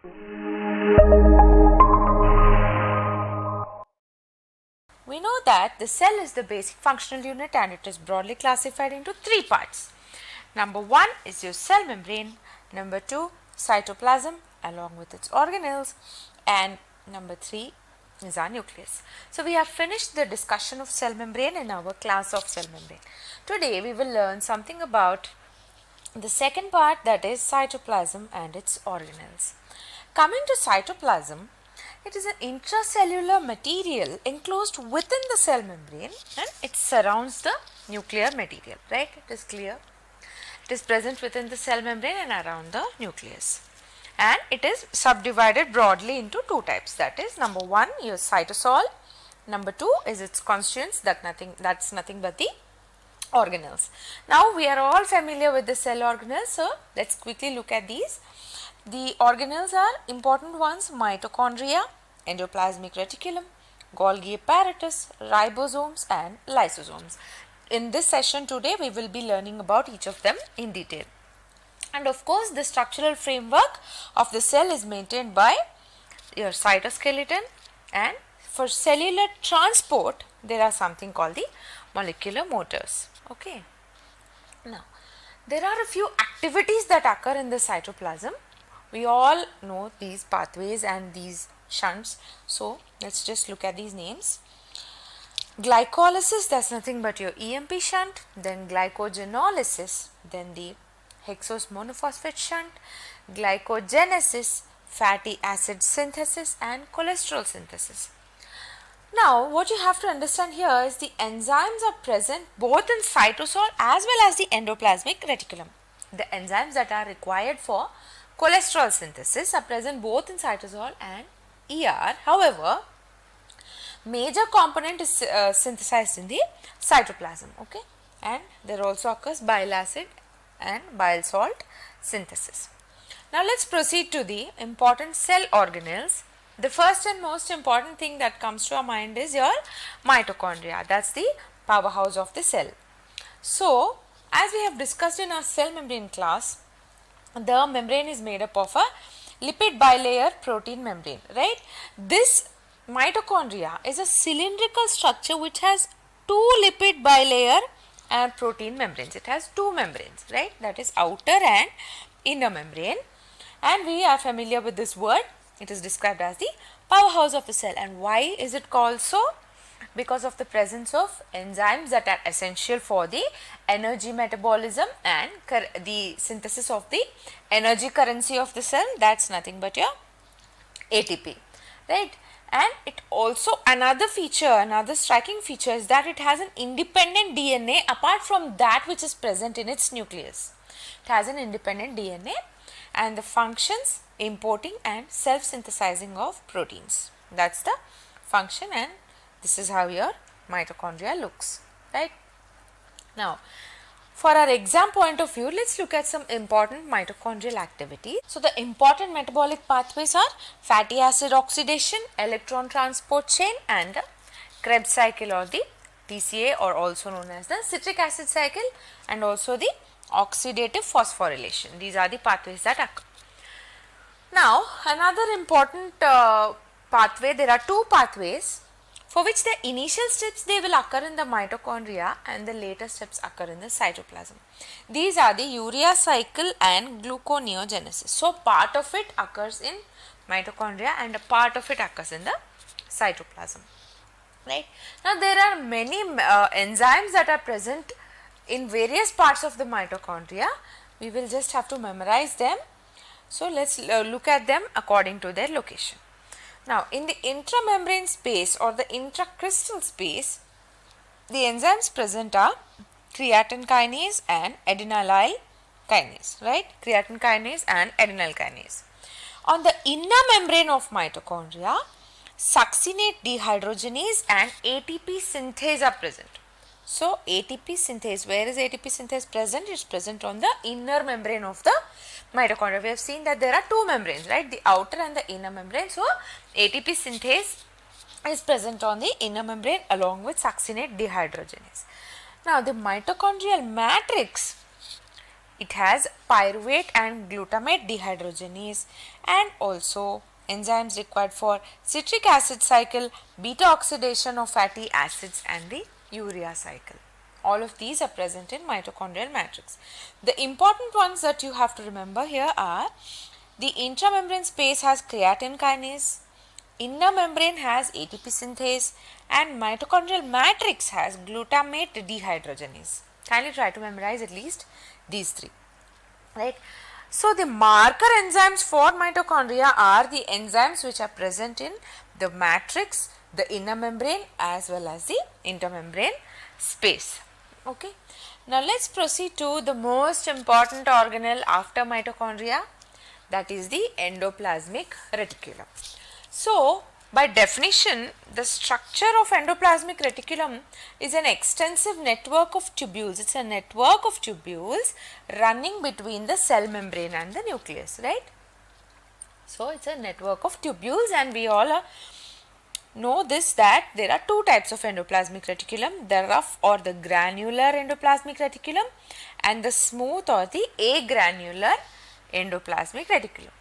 We know that the cell is the basic functional unit and it is broadly classified into three parts. Number 1 is your cell membrane, number 2 cytoplasm along with its organelles, and number 3 is our nucleus. So we have finished the discussion of cell membrane in our class of cell membrane. Today we will learn something about the second part, that is cytoplasm and its organelles. Coming to cytoplasm, it is an intracellular material enclosed within the cell membrane and it surrounds the nuclear material, right? It is clear. It is present within the cell membrane and around the nucleus. And it is subdivided broadly into two types, that is number 1 your cytosol, number 2 is its constituents, that's nothing but the organelles. Now we are all familiar with the cell organelles, so let's quickly look at these. The organelles are important ones: mitochondria, endoplasmic reticulum, Golgi apparatus, ribosomes and lysosomes. In this session today we will be learning about each of them in detail. And of course the structural framework of the cell is maintained by your cytoskeleton, and for cellular transport there are something called the molecular motors. Okay. Now there are a few activities that occur in the cytoplasm. We all know these pathways and these shunts, so let's just look at these names. Glycolysis, that's nothing but your EMP shunt, then glycogenolysis, then the hexose monophosphate shunt, glycogenesis, fatty acid synthesis and cholesterol synthesis. Now what you have to understand here is the enzymes are present both in cytosol as well as the endoplasmic reticulum. The enzymes that are required for cholesterol synthesis are present both in cytosol and ER. However, major component is synthesized in the cytoplasm, okay, and there also occurs bile acid and bile salt synthesis. Now let's proceed to the important cell organelles. The first and most important thing that comes to our mind is your mitochondria. That's the powerhouse of the cell. So as we have discussed in our cell membrane class, the membrane is made up of a lipid bilayer protein membrane, right? This mitochondria is a cylindrical structure which has two lipid bilayer and protein membranes. It has two membranes, right? That is outer and inner membrane, and we are familiar with this word. It is described as the powerhouse of the cell. And why is it called so? Because of the presence of enzymes that are essential for the energy metabolism and the synthesis of the energy currency of the cell, that's nothing but your ATP, right? And it also, another striking feature is that it has an independent DNA apart from that which is present in its nucleus. It has an independent DNA and the functions importing and self-synthesizing of proteins. That's the function, and this is how your mitochondria looks, right? Now for our exam point of view, let's look at some important mitochondrial activity. So the important metabolic pathways are fatty acid oxidation, electron transport chain and the Krebs cycle or the TCA, or also known as the citric acid cycle, and also the oxidative phosphorylation. These are the pathways that occur. Now another important pathway, there are two pathways for which the initial steps they will occur in the mitochondria and the later steps occur in the cytoplasm. These are the urea cycle and gluconeogenesis. So part of it occurs in mitochondria and a part of it occurs in the cytoplasm, right? Now there are many enzymes that are present in various parts of the mitochondria. We will just have to memorize them. So let's look at them according to their location. Now in the intramembrane space or the intracrystal space, the enzymes present are creatine kinase and adenylyl kinase, right? Creatine kinase and adenylyl kinase. On the inner membrane of mitochondria, succinate dehydrogenase and ATP synthase are present. So ATP synthase, where is ATP synthase present? It is present on the inner membrane of the mitochondria. We have seen that there are two membranes, right? The outer and the inner membrane. So ATP synthase is present on the inner membrane along with succinate dehydrogenase. Now the mitochondrial matrix It has pyruvate and glutamate dehydrogenase, and also enzymes required for citric acid cycle, beta oxidation of fatty acids, and the urea cycle. All of these are present in mitochondrial matrix. The important ones that you have to remember here are the intramembrane space has creatine kinase, inner membrane has ATP synthase, and mitochondrial matrix has glutamate dehydrogenase. Kindly try to memorize at least these three, right? So the marker enzymes for mitochondria are the enzymes which are present in the matrix, the inner membrane as well as the intermembrane space. Okay. Now let's proceed to the most important organelle after mitochondria, that is the endoplasmic reticulum. So by definition, the structure of endoplasmic reticulum is an extensive network of tubules. It's a network of tubules running between the cell membrane and the nucleus, right? So it's a network of tubules, and we all know this, that there are two types of endoplasmic reticulum, the rough or the granular endoplasmic reticulum and the smooth or the agranular endoplasmic reticulum.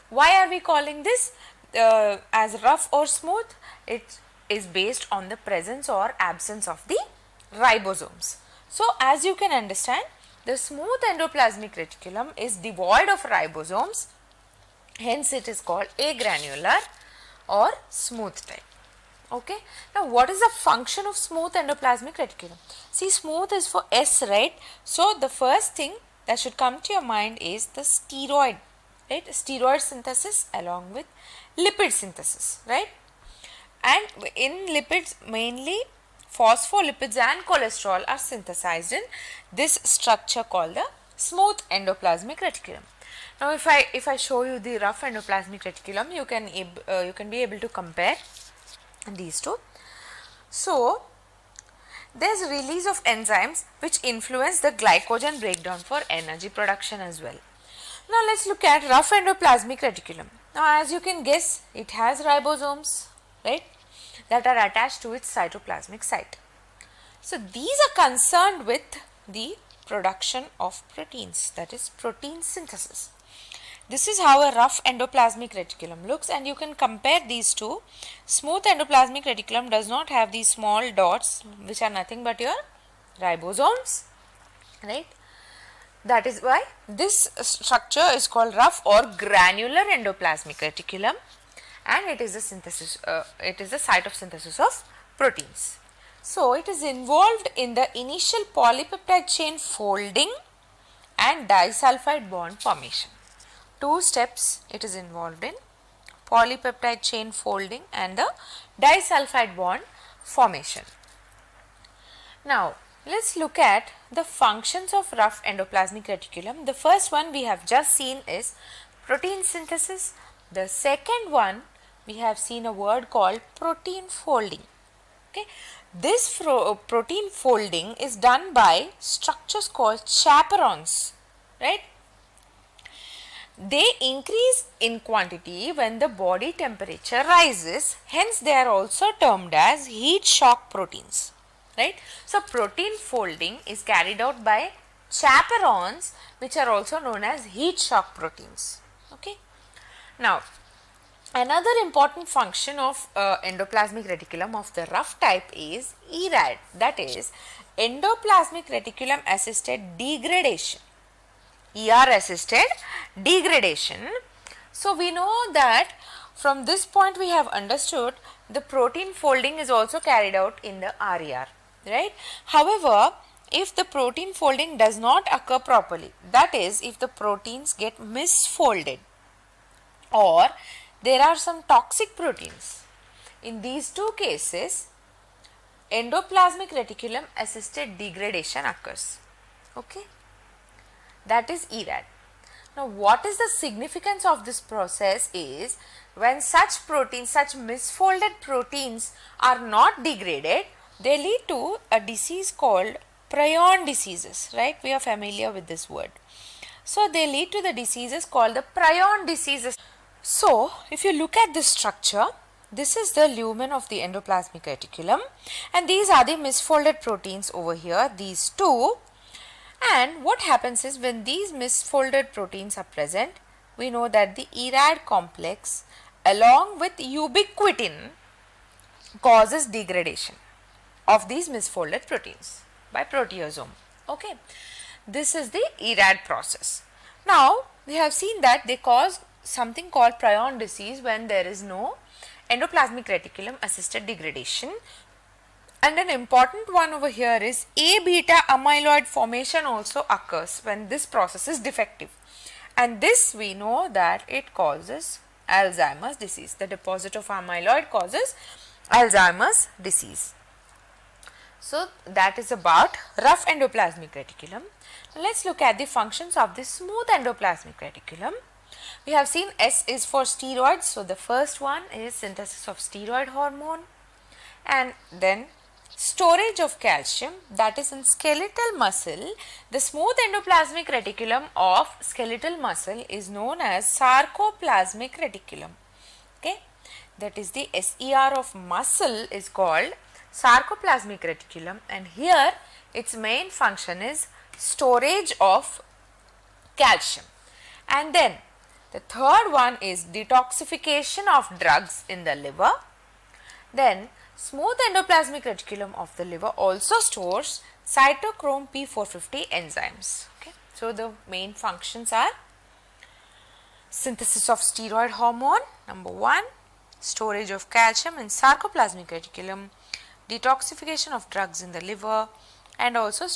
Why are we calling this as rough or smooth? It is based on the presence or absence of the ribosomes. So as you can understand, the smooth endoplasmic reticulum is devoid of ribosomes, hence it is called agranular or smooth type. Okay. Now what is the function of smooth endoplasmic reticulum? See, smooth is for S, right? So the first thing that should come to your mind is the steroid, right? Steroid synthesis along with lipid synthesis, right? And in lipids, mainly phospholipids and cholesterol are synthesized in this structure called the smooth endoplasmic reticulum. Now if I show you the rough endoplasmic reticulum, you can be able to compare these two. So there is release of enzymes which influence the glycogen breakdown for energy production as well. Now let's look at rough endoplasmic reticulum. Now as you can guess, it has ribosomes, right, that are attached to its cytoplasmic site. So these are concerned with the production of proteins, that is protein synthesis. This is how a rough endoplasmic reticulum looks, and you can compare these two. Smooth endoplasmic reticulum does not have these small dots which are nothing but your ribosomes, right? That is why this structure is called rough or granular endoplasmic reticulum, and it is the synthesis, it is the site of synthesis of proteins. So it is involved in the initial polypeptide chain folding and disulfide bond formation. Two steps it is involved in: polypeptide chain folding and the disulfide bond formation. Now let's look at the functions of rough endoplasmic reticulum. The first one we have just seen is protein synthesis. The second one we have seen a word called protein folding. Okay, this protein folding is done by structures called chaperones, right? They increase in quantity when the body temperature rises, hence they are also termed as heat shock proteins, right? So protein folding is carried out by chaperones, which are also known as heat shock proteins. Okay. Now another important function of endoplasmic reticulum of the rough type is ERAD, that is endoplasmic reticulum assisted degradation. ER assisted degradation. So we know that from this point we have understood the protein folding is also carried out in the RER, right? However, if the protein folding does not occur properly, that is if the proteins get misfolded or there are some toxic proteins, in these two cases endoplasmic reticulum assisted degradation occurs. Okay. That is ERAD. Now what is the significance of this process is when such proteins, such misfolded proteins are not degraded, they lead to a disease called prion diseases, right? We are familiar with this word. So they lead to the diseases called the prion diseases. So if you look at this structure, this is the lumen of the endoplasmic reticulum and these are the misfolded proteins over here, these two. And what happens is when these misfolded proteins are present, we know that the ERAD complex along with ubiquitin causes degradation of these misfolded proteins by proteasome. Okay, this is the ERAD process. Now we have seen that they cause something called prion disease when there is no endoplasmic reticulum assisted degradation. And an important one over here is A beta amyloid formation also occurs when this process is defective, and this we know that it causes Alzheimer's disease. The deposit of amyloid causes Alzheimer's disease. So that is about rough endoplasmic reticulum. Now let's look at the functions of the smooth endoplasmic reticulum. We have seen S is for steroids. So the first one is synthesis of steroid hormone, and then storage of calcium, that is in skeletal muscle. The smooth endoplasmic reticulum of skeletal muscle is known as sarcoplasmic reticulum. Okay, that is the SER of muscle is called sarcoplasmic reticulum, and here its main function is storage of calcium. And then the third one is detoxification of drugs in the liver. Then smooth endoplasmic reticulum of the liver also stores cytochrome P450 enzymes. Okay. So the main functions are synthesis of steroid hormone, number 1, storage of calcium in sarcoplasmic reticulum, detoxification of drugs in the liver, and also